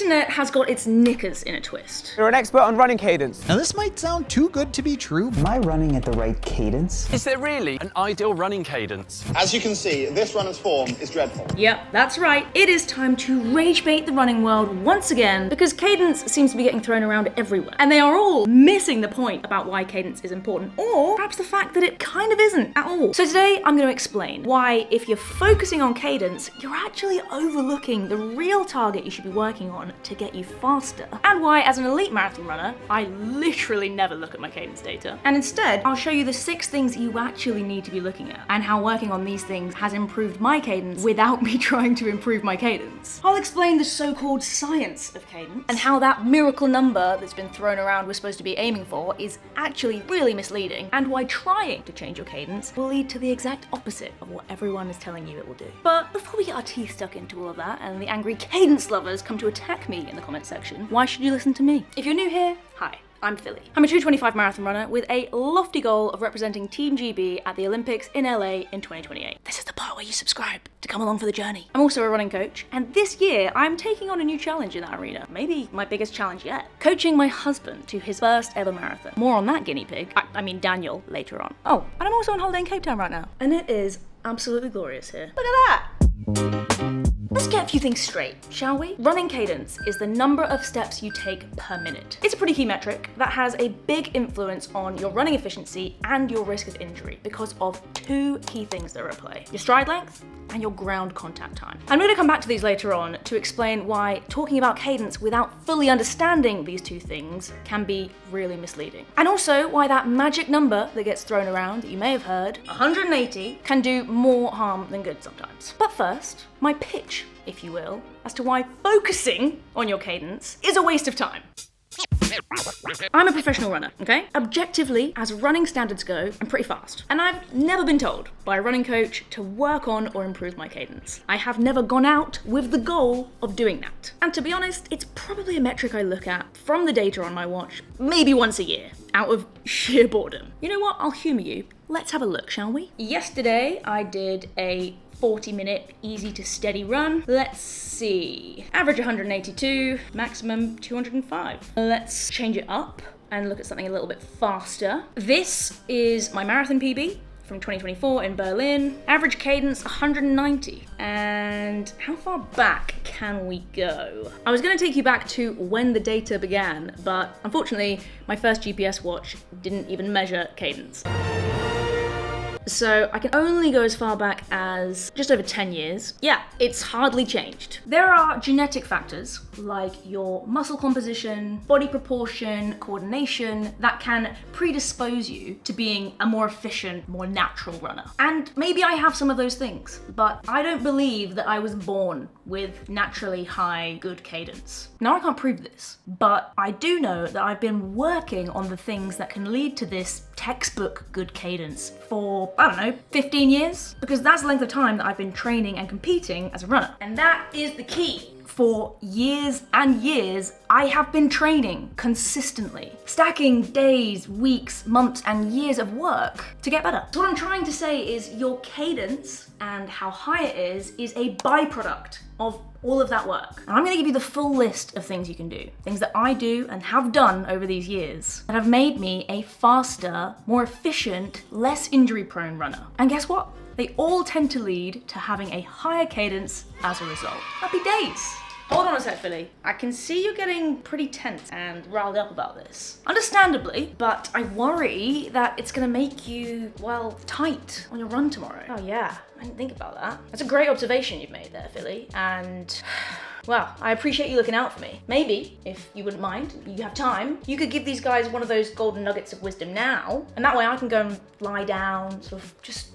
internet has got its knickers in a twist. You're an expert on running cadence. Now this might sound too good to be true. Am I running at the right cadence? Is there really an ideal running cadence? As you can see, this runner's form is dreadful. Yep, that's right. It is time to rage bait the running world once again, because cadence seems to be getting thrown around everywhere. And they are all missing the point about why cadence is important, or perhaps the fact that it kind of isn't at all. So today I'm going to explain why, if you're focusing on cadence, you're actually overlooking the real target you should be working on to get you faster. And why, as an elite marathon runner, I literally never look at my cadence data. And instead, I'll show you the 6 things you actually need to be looking at, and how working on these things has improved my cadence without me trying to improve my cadence. I'll explain the so-called science of cadence, and how that miracle number that's been thrown around we're supposed to be aiming for is actually really misleading, and why trying to change your cadence will lead to the exact opposite of what everyone is telling you it will do. But before we get our teeth stuck into all of that, and the angry cadence lovers come to attack me in the comment section, why should you listen to me? If you're new here, hi. I'm Phily. I'm a 2:25 marathon runner with a lofty goal of representing Team GB at the Olympics in LA in 2028. This is the part where you subscribe to come along for the journey. I'm also a running coach, and this year I'm taking on a new challenge in that arena. Maybe my biggest challenge yet. Coaching my husband to his first ever marathon. More on that guinea pig, I mean Daniel, later on. Oh, and I'm also on holiday in Cape Town right now. And it is absolutely glorious here. Look at that! Let's get a few things straight, shall we? Running cadence is the number of steps you take per minute. It's a pretty key metric that has a big influence on your running efficiency and your risk of injury because of 2 key things that are at play: your stride length and your ground contact time. I'm going to come back to these later on to explain why talking about cadence without fully understanding these 2 things can be really misleading. And also why that magic number that gets thrown around that you may have heard, 180, can do more harm than good sometimes. But first, my pitch, if you will, as to why focusing on your cadence is a waste of time. I'm a professional runner, okay? Objectively, as running standards go, I'm pretty fast. And I've never been told by a running coach to work on or improve my cadence. I have never gone out with the goal of doing that. And to be honest, it's probably a metric I look at from the data on my watch maybe once a year, out of sheer boredom. You know what? I'll humour you. Let's have a look, shall we? Yesterday, I did a 40-minute easy to steady run. Let's see. Average 182, maximum 205. Let's change it up and look at something a little bit faster. This is my marathon PB from 2024 in Berlin. Average cadence 190. And how far back can we go? I was going to take you back to when the data began, but unfortunately my first GPS watch didn't even measure cadence. So I can only go as far back as just over 10 years. Yeah, it's hardly changed. There are genetic factors like your muscle composition, body proportion, coordination that can predispose you to being a more efficient, more natural runner. And maybe I have some of those things, but I don't believe that I was born with naturally high, good cadence. Now I can't prove this, but I do know that I've been working on the things that can lead to this textbook good cadence for, I don't know, 15 years? Because that's the length of time that I've been training and competing as a runner. And that is the key. For years and years, I have been training consistently, stacking days, weeks, months, and years of work to get better. So what I'm trying to say is your cadence and how high it is a byproduct of all of that work. And I'm gonna give you the full list of things you can do, things that I do and have done over these years that have made me a faster, more efficient, less injury-prone runner. And guess what? They all tend to lead to having a higher cadence as a result. Happy days. Hold on a sec, Phily. I can see you're getting pretty tense and riled up about this. Understandably, but I worry that it's gonna make you, well, tight on your run tomorrow. Oh yeah, I didn't think about that. That's a great observation you've made there, Phily, and well, I appreciate you looking out for me. Maybe, if you wouldn't mind, you have time, you could give these guys one of those golden nuggets of wisdom now, and that way I can go and lie down, sort of just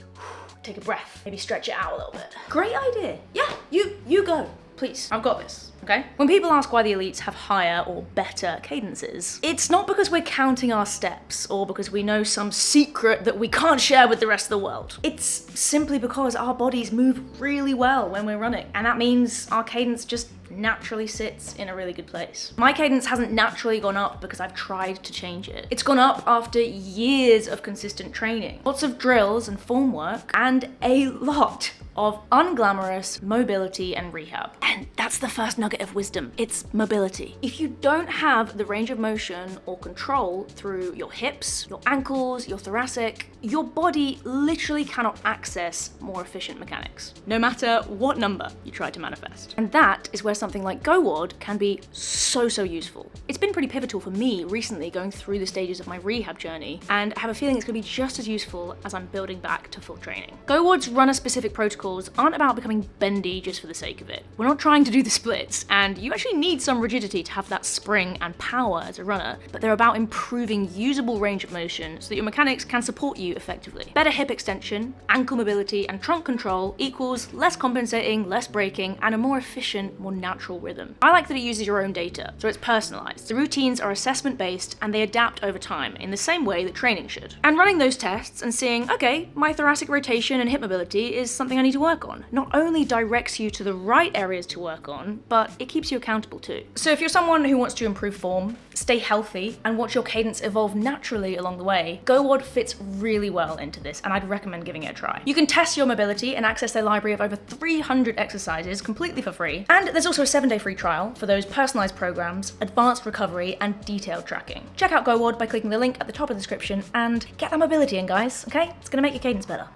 take a breath, maybe stretch it out a little bit. Great idea. Yeah, you go. Please, I've got this, okay? When people ask why the elites have higher or better cadences, it's not because we're counting our steps or because we know some secret that we can't share with the rest of the world. It's simply because our bodies move really well when we're running, and that means our cadence just naturally sits in a really good place. My cadence hasn't naturally gone up because I've tried to change it. It's gone up after years of consistent training, lots of drills and form work, and a lot of unglamorous mobility and rehab. And that's the first nugget of wisdom. It's mobility. If you don't have the range of motion or control through your hips, your ankles, your thoracic, your body literally cannot access more efficient mechanics, no matter what number you try to manifest. And that is where something like GoWOD can be so useful. It's been pretty pivotal for me recently going through the stages of my rehab journey, and I have a feeling it's gonna be just as useful as I'm building back to full training. GoWOD's runner-specific protocols aren't about becoming bendy just for the sake of it. We're not trying to do the splits, and you actually need some rigidity to have that spring and power as a runner, but they're about improving usable range of motion so that your mechanics can support you effectively. Better hip extension, ankle mobility, and trunk control equals less compensating, less braking, and a more efficient, more natural rhythm. I like that it uses your own data, so it's personalized. The routines are assessment-based and they adapt over time in the same way that training should. And running those tests and seeing, okay, my thoracic rotation and hip mobility is something I need to work on, not only directs you to the right areas to work on, but it keeps you accountable too. So if you're someone who wants to improve form, stay healthy, and watch your cadence evolve naturally along the way, GoWOD fits really well into this, and I'd recommend giving it a try. You can test your mobility and access their library of over 300 exercises completely for free, and there's also a 7-day free trial for those personalized programs, advanced recovery, and detailed tracking. Check out GoWOD by clicking the link at the top of the description and get that mobility in, guys, okay? It's gonna make your cadence better.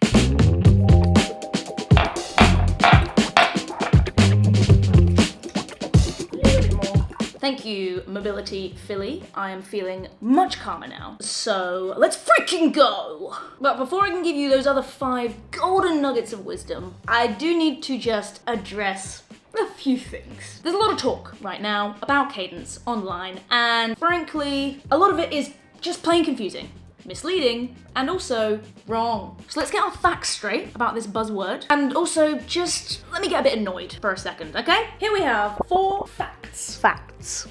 Thank you, Mobility Phily. I am feeling much calmer now. So let's freaking go! But before I can give you those other 5 golden nuggets of wisdom, I do need to just address a few things. There's a lot of talk right now about cadence online, and frankly, a lot of it is just plain confusing, misleading, and also wrong. So let's get our facts straight about this buzzword, and also just let me get a bit annoyed for a second, okay? Here we have 4 facts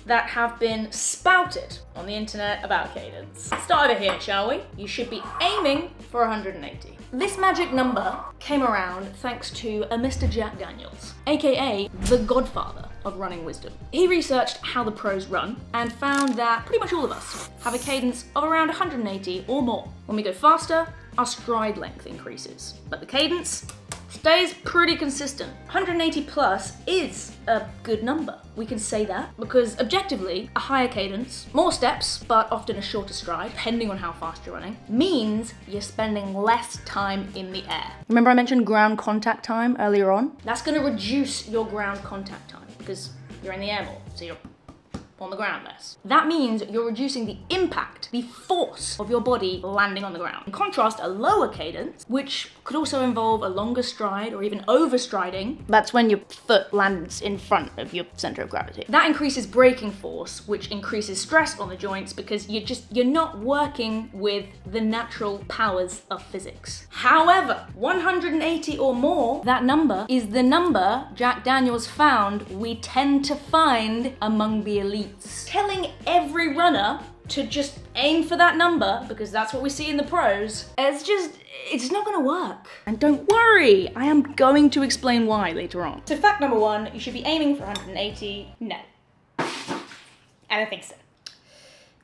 that have been spouted on the internet about cadence. Let's start over here, shall we? You should be aiming for 180. This magic number came around thanks to a Mr. Jack Daniels, aka the godfather of running wisdom. He researched how the pros run and found that pretty much all of us have a cadence of around 180 or more. When we go faster, our stride length increases, but the cadence stays pretty consistent. 180 plus is a good number. We can say that because objectively, a higher cadence, more steps, but often a shorter stride, depending on how fast you're running, means you're spending less time in the air. Remember I mentioned ground contact time earlier on? That's gonna reduce your ground contact time because you're in the air more, so you're on the ground less. That means you're reducing the impact, the force of your body landing on the ground. In contrast, a lower cadence, which could also involve a longer stride or even overstriding, that's when your foot lands in front of your center of gravity. That increases braking force, which increases stress on the joints because you're not working with the natural powers of physics. However, 180 or more, that number is the number Jack Daniels found we tend to find among the elite. Telling every runner to just aim for that number, because that's what we see in the pros, it's not gonna work. And don't worry, I am going to explain why later on. So fact number 1, you should be aiming for 180. No. I don't think so.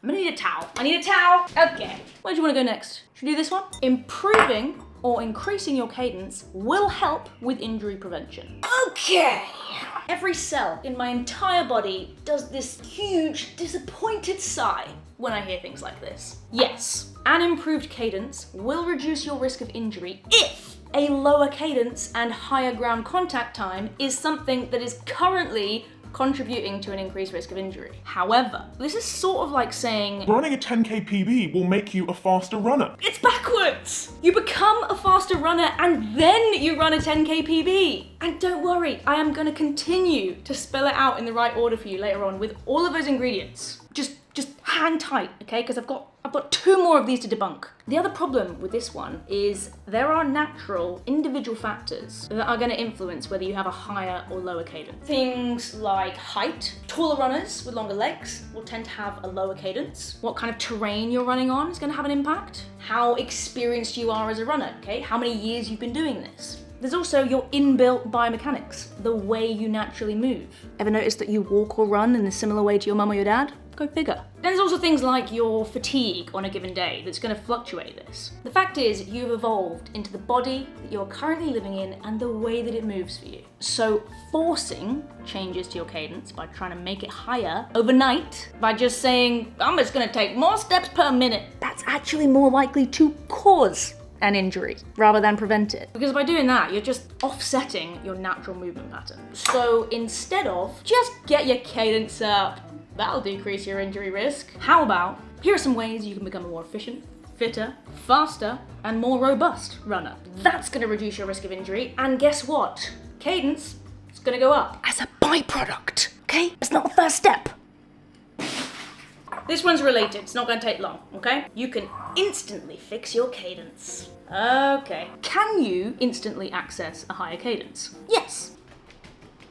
I'm gonna need a towel. I need a towel. Okay. Where do you wanna go next? Should we do this one? Improving or increasing your cadence will help with injury prevention. Okay. Every cell in my entire body does this huge, disappointed sigh when I hear things like this. Yes, an improved cadence will reduce your risk of injury if a lower cadence and higher ground contact time is something that is currently contributing to an increased risk of injury. However, this is sort of like saying running a 10k PB will make you a faster runner. It's backwards! You become a faster runner and then you run a 10k PB. And don't worry, I am gonna continue to spell it out in the right order for you later on with all of those ingredients. Just hang tight, okay? Because I've got 2 more of these to debunk. The other problem with this one is there are natural individual factors that are going to influence whether you have a higher or lower cadence. Things like height. Taller runners with longer legs will tend to have a lower cadence. What kind of terrain you're running on is going to have an impact. How experienced you are as a runner, okay? How many years you've been doing this. There's also your inbuilt biomechanics, the way you naturally move. Ever noticed that you walk or run in a similar way to your mum or your dad? Go figure. Then there's also things like your fatigue on a given day that's going to fluctuate this. The fact is, you've evolved into the body that you're currently living in and the way that it moves for you. So forcing changes to your cadence by trying to make it higher overnight, by just saying, I'm just going to take more steps per minute, that's actually more likely to cause an injury rather than prevent it. Because by doing that, you're just offsetting your natural movement pattern. So instead of, just get your cadence up. That'll decrease your injury risk. How about, here are some ways you can become a more efficient, fitter, faster, and more robust runner. That's gonna reduce your risk of injury, and guess what? Cadence is gonna go up as a byproduct, okay? It's not the first step. This one's related, it's not gonna take long, okay? You can instantly fix your cadence. Okay. Can you instantly access a higher cadence? Yes.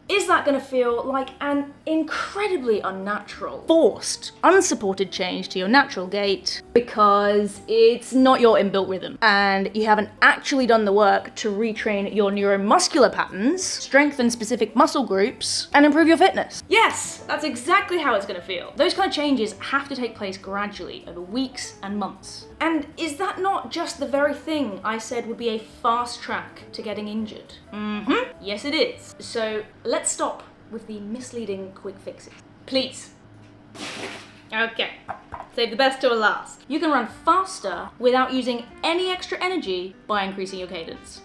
Is that going to feel like an incredibly unnatural, forced, unsupported change to your natural gait because it's not your inbuilt rhythm and you haven't actually done the work to retrain your neuromuscular patterns, strengthen specific muscle groups, and improve your fitness? Yes, that's exactly how it's going to feel. Those kind of changes have to take place gradually over weeks and months. And is that not just the very thing I said would be a fast track to getting injured? Yes it is. So let's stop with the misleading quick fixes. Please. Okay, save the best till last. You can run faster without using any extra energy by increasing your cadence.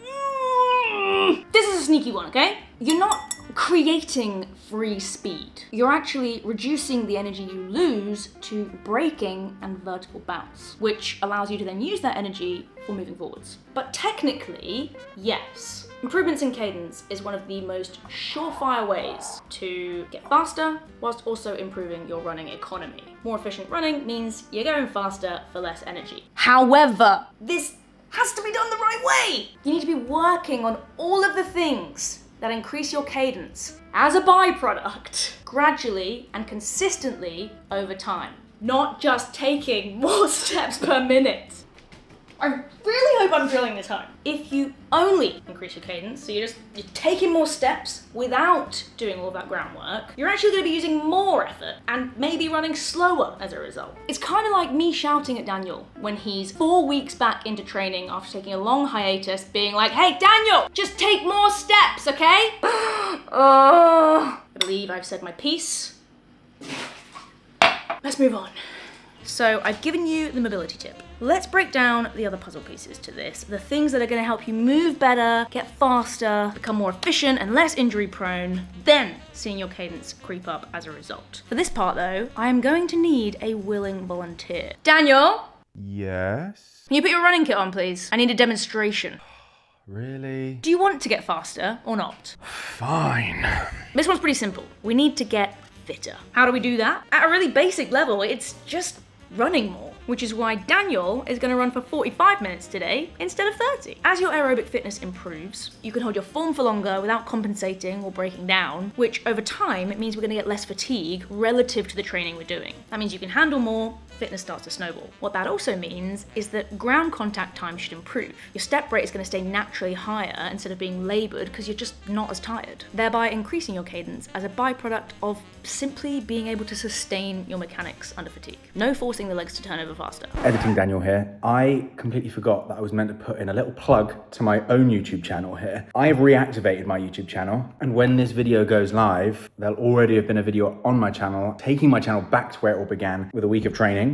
This is a sneaky one, okay? You're not creating free speed. You're actually reducing the energy you lose to braking and vertical bounce, which allows you to then use that energy for moving forwards. But technically, yes. Improvements in cadence is one of the most surefire ways to get faster whilst also improving your running economy. More efficient running means you're going faster for less energy. However, this has to be done the right way. You need to be working on all of the things that increase your cadence as a byproduct gradually and consistently over time, not just taking more steps per minute. I really hope I'm drilling this home. If you only increase your cadence, so you're taking more steps without doing all of that groundwork, you're actually going to be using more effort and maybe running slower as a result. It's kind of like me shouting at Daniel when he's 4 weeks back into training after taking a long hiatus, being like, hey Daniel, just take more steps, okay? I believe I've said my piece. Let's move on. So I've given you the mobility tip. Let's break down the other puzzle pieces to this, the things that are going to help you move better, get faster, become more efficient and less injury prone, then seeing your cadence creep up as a result. For this part though, I am going to need a willing volunteer. Daniel? Yes? Can you put your running kit on please? I need a demonstration. Really? Do you want to get faster or not? Fine. This one's pretty simple. We need to get fitter. How do we do that? At a really basic level, it's just running more, which is why Daniel is going to run for 45 minutes today instead of 30. As your aerobic fitness improves, you can hold your form for longer without compensating or breaking down, which over time, it means we're going to get less fatigue relative to the training we're doing. That means you can handle more, fitness starts to snowball. What that also means is that ground contact time should improve. Your step rate is going to stay naturally higher instead of being laboured because you're just not as tired, thereby increasing your cadence as a byproduct of simply being able to sustain your mechanics under fatigue. No forcing the legs to turn over faster. Editing Daniel here. I completely forgot that I was meant to put in a little plug to my own YouTube channel here. I've reactivated my YouTube channel, and when this video goes live, there'll already have been a video on my channel, taking my channel back to where it all began with a week of training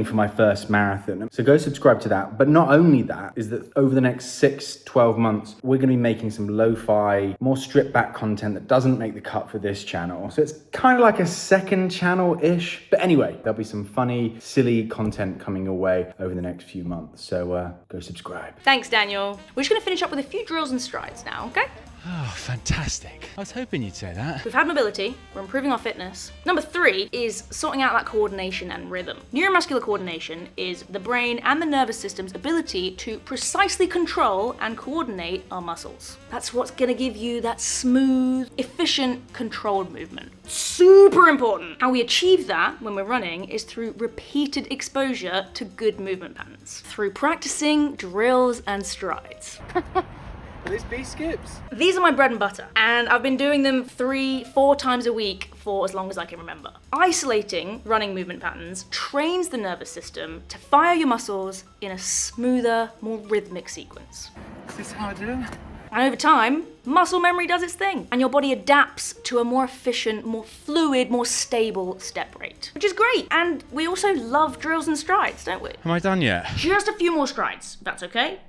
for my first marathon. So go subscribe to that. But not only that, is that over the next 6-12 months, we're gonna be making some lo-fi, more stripped back content that doesn't make the cut for this channel. So it's kind of like a second channel-ish. But anyway, there'll be some funny, silly content coming your way over the next few months. So go subscribe. Thanks, Daniel. We're just gonna finish up with a few drills and strides now, okay? Oh, fantastic. I was hoping you'd say that. We've had mobility, we're improving our fitness. Number 3 is sorting out that coordination and rhythm. Neuromuscular coordination is the brain and the nervous system's ability to precisely control and coordinate our muscles. That's what's gonna give you that smooth, efficient, controlled movement. Super important. How we achieve that when we're running is through repeated exposure to good movement patterns, through practicing drills and strides. Are these B skips? These are my bread and butter, and I've been doing them 3-4 times a week for as long as I can remember. Isolating running movement patterns trains the nervous system to fire your muscles in a smoother, more rhythmic sequence. Is this how I do it? And over time, muscle memory does its thing, and your body adapts to a more efficient, more fluid, more stable step rate, which is great. And we also love drills and strides, don't we? Am I done yet? Just a few more strides, if that's okay.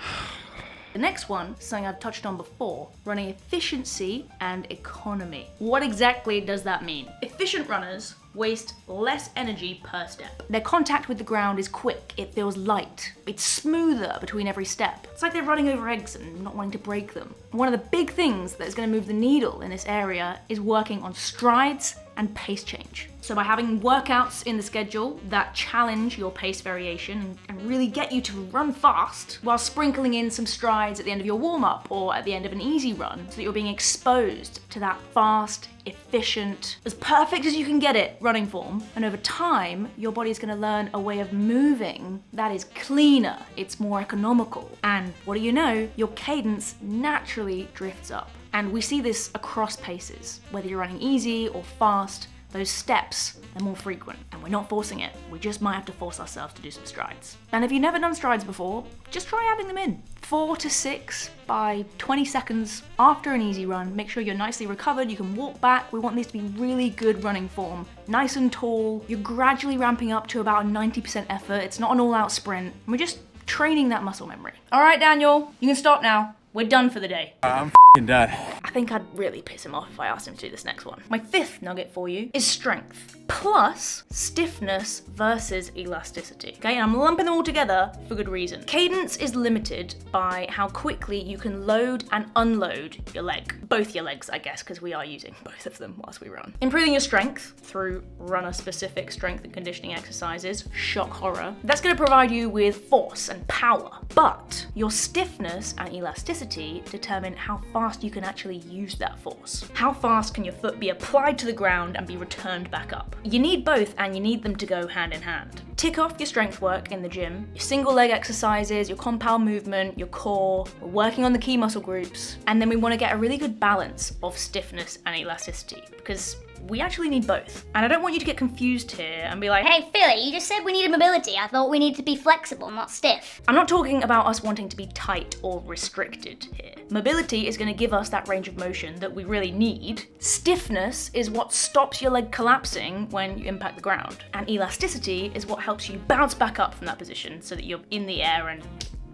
The next one is something I've touched on before, running efficiency and economy. What exactly does that mean? Efficient runners waste less energy per step. Their contact with the ground is quick, it feels light, it's smoother between every step. It's like they're running over eggs and not wanting to break them. One of the big things that is going to move the needle in this area is working on strides and pace change. So by having workouts in the schedule that challenge your pace variation and really get you to run fast while sprinkling in some strides at the end of your warm-up or at the end of an easy run so that you're being exposed to that fast, efficient, as perfect as you can get it running form. And over time, your body is going to learn a way of moving that is cleaner, it's more economical. And what do you know? Your cadence naturally drifts up. And we see this across paces, whether you're running easy or fast. Those steps are more frequent, and we're not forcing it. We just might have to force ourselves to do some strides. And if you've never done strides before, just try adding them in. 4 to 6 by 20 seconds after an easy run. Make sure you're nicely recovered, you can walk back. We want these to be really good running form. Nice and tall, you're gradually ramping up to about a 90% effort. It's not an all-out sprint. We're just training that muscle memory. All right, Daniel, you can stop now. We're done for the day. I'm done. I think I'd really piss him off if I asked him to do this next one. My 5th nugget for you is strength plus stiffness versus elasticity. Okay, and I'm lumping them all together for good reason. Cadence is limited by how quickly you can load and unload your leg. Both your legs, I guess, because we are using both of them whilst we run. Improving your strength through runner-specific strength and conditioning exercises, shock horror, that's going to provide you with force and power. But your stiffness and elasticity determine how fast you can actually use that force. How fast can your foot be applied to the ground and be returned back up? You need both, and you need them to go hand in hand. Tick off your strength work in the gym, your single leg exercises, your compound movement, your core, we're working on the key muscle groups, and then we want to get a really good balance of stiffness and elasticity, because we actually need both. And I don't want you to get confused here and be like, Hey Phily, you just said we needed mobility. I thought we needed to be flexible, not stiff. I'm not talking about us wanting to be tight or restricted here. Mobility is going to give us that range of motion that we really need. Stiffness is what stops your leg collapsing when you impact the ground. And elasticity is what helps you bounce back up from that position so that you're in the air and,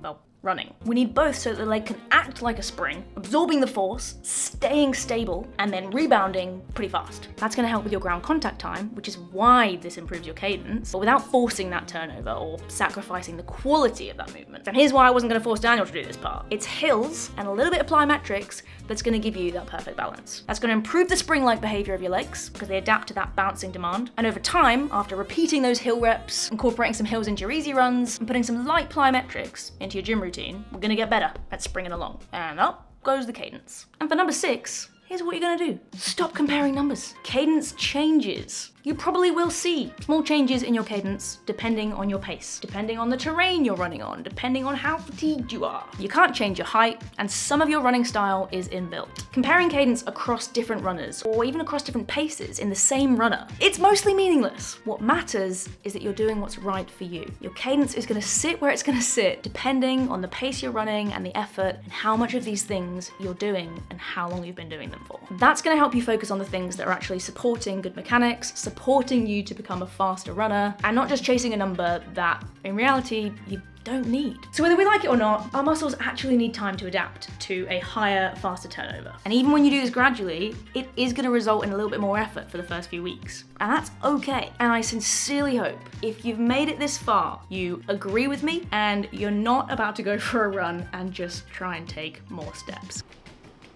well, running. We need both so that the leg can act like a spring, absorbing the force, staying stable, and then rebounding pretty fast. That's going to help with your ground contact time, which is why this improves your cadence, but without forcing that turnover or sacrificing the quality of that movement. And here's why I wasn't going to force Daniel to do this part. It's hills and a little bit of plyometrics that's going to give you that perfect balance. That's going to improve the spring-like behavior of your legs because they adapt to that bouncing demand. And over time, after repeating those hill reps, incorporating some hills into your easy runs, and putting some light plyometrics into your gym routine, we're going to get better at springing along. And up goes the cadence. And for number 6, here's what you're going to do. Stop comparing numbers. Cadence changes. You probably will see small changes in your cadence depending on your pace, depending on the terrain you're running on, depending on how fatigued you are. You can't change your height, and some of your running style is inbuilt. Comparing cadence across different runners, or even across different paces in the same runner, it's mostly meaningless. What matters is that you're doing what's right for you. Your cadence is going to sit where it's going to sit, depending on the pace you're running and the effort, and how much of these things you're doing and how long you've been doing them for. That's going to help you focus on the things that are actually supporting good mechanics, supporting you to become a faster runner, and not just chasing a number that, in reality, you don't need. So whether we like it or not, our muscles actually need time to adapt to a higher, faster turnover. And even when you do this gradually, it is going to result in a little bit more effort for the first few weeks. And that's okay. And I sincerely hope if you've made it this far, you agree with me and you're not about to go for a run and just try and take more steps.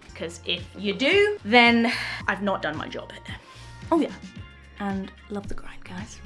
Because if you do, then I've not done my job here. Oh yeah. And love the grind, guys.